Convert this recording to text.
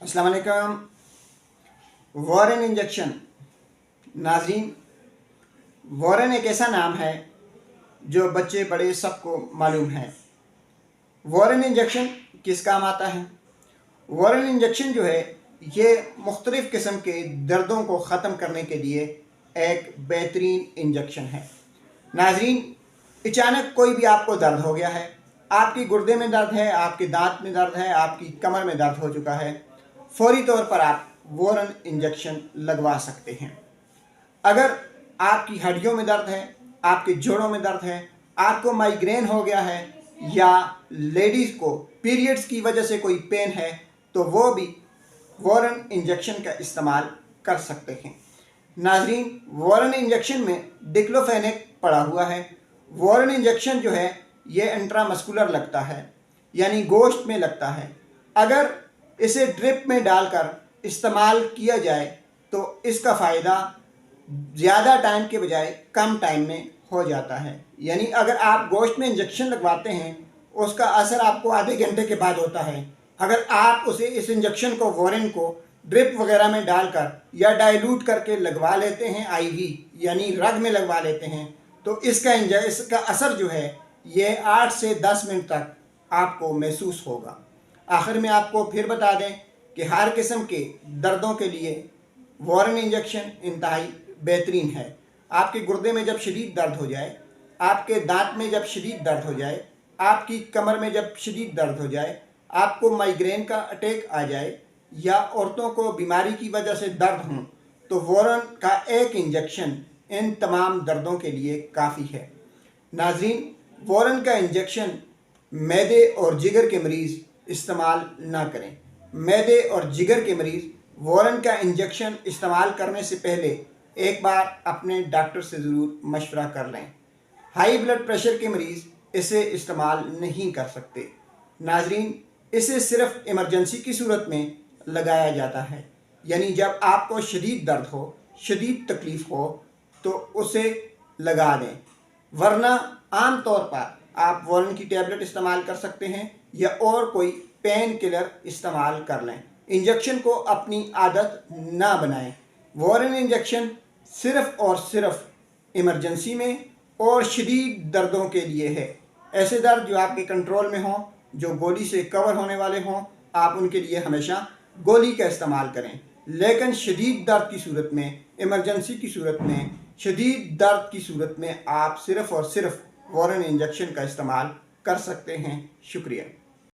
अस्सलाम वालेकुम। Warren injection. नाज़रीन, वॉरेन एक ऐसा नाम है जो बच्चे बड़े सबको मालूम है। वॉरेन इंजेक्शन किस काम आता है? वॉरेन इंजेक्शन जो है ये मुख्तलिफ़ किस्म के दर्दों को ख़त्म करने के लिए एक बेहतरीन इंजेक्शन है। नाज़रीन, अचानक कोई भी आपको दर्द हो गया है, आपकी गुर्दे में दर्द है, आपके दांत में दर्द है, आपकी कमर में दर्द हो चुका है, फौरी तौर पर आप वॉरेन इंजेक्शन लगवा सकते हैं। अगर आपकी हड्डियों में दर्द है, आपके जोड़ों में दर्द है, आपको माइग्रेन हो गया है या लेडीज़ को पीरियड्स की वजह से कोई पेन है तो वो भी वॉरेन इंजेक्शन का इस्तेमाल कर सकते हैं। नाज़रीन, वॉरेन इंजेक्शन में डिक्लोफेनेक पड़ा हुआ है। वॉरेन इंजेक्शन जो है ये इंट्रामस्कुलर लगता है, यानी गोश्त में लगता है। अगर इसे ड्रिप में डालकर इस्तेमाल किया जाए तो इसका फ़ायदा ज़्यादा टाइम के बजाय कम टाइम में हो जाता है। यानी अगर आप गोश्त में इंजेक्शन लगवाते हैं उसका असर आपको आधे घंटे के बाद होता है। अगर आप इस इंजेक्शन को वॉरेन को ड्रिप वगैरह में डालकर या डाइल्यूट करके लगवा लेते हैं, आईवी यानी रग में लगवा लेते हैं, तो इसका असर जो है ये 8 से 10 मिनट तक आपको महसूस होगा। आखिर में आपको फिर बता दें कि हर किस्म के दर्दों के लिए वॉरेन इंजेक्शन इंतहाई बेहतरीन है। आपके गुर्दे में जब शदीद दर्द हो जाए, आपके दांत में जब शदीद दर्द हो जाए, आपकी कमर में जब शदीद दर्द हो जाए, आपको माइग्रेन का अटैक आ जाए या औरतों को बीमारी की वजह से दर्द हों, तो वॉरेन का एक इंजेक्शन इन तमाम दर्दों के लिए काफ़ी है। नाज़रीन, वॉरेन का इंजेक्शन मैदे और जिगर के मरीज़ इस्तेमाल ना करें। मैदे और जिगर के मरीज़ वॉरेन का इंजेक्शन इस्तेमाल करने से पहले एक बार अपने डॉक्टर से ज़रूर मशवरा कर लें। हाई ब्लड प्रेशर के मरीज़ इसे इस्तेमाल नहीं कर सकते। नाज़रीन, इसे सिर्फ़ इमरजेंसी की सूरत में लगाया जाता है, यानी जब आपको शदीद दर्द हो, शदीद तकलीफ़ हो तो उसे लगा दें, वरना आम तौर पर आप वॉरेन की टैबलेट इस्तेमाल कर सकते हैं या और कोई पेन किलर इस्तेमाल कर लें। इंजेक्शन को अपनी आदत ना बनाएं। वॉरेन इंजेक्शन सिर्फ़ और सिर्फ इमरजेंसी में और शदीद दर्दों के लिए है। ऐसे दर्द जो आपके कंट्रोल में हों, जो गोली से कवर होने वाले हों, आप उनके लिए हमेशा गोली का इस्तेमाल करें। लेकिन शदीद दर्द की सूरत में, इमरजेंसी की सूरत में, शदीद दर्द की सूरत में आप सिर्फ़ और सिर्फ वॉरेन इंजेक्शन का इस्तेमाल कर सकते हैं। शुक्रिया।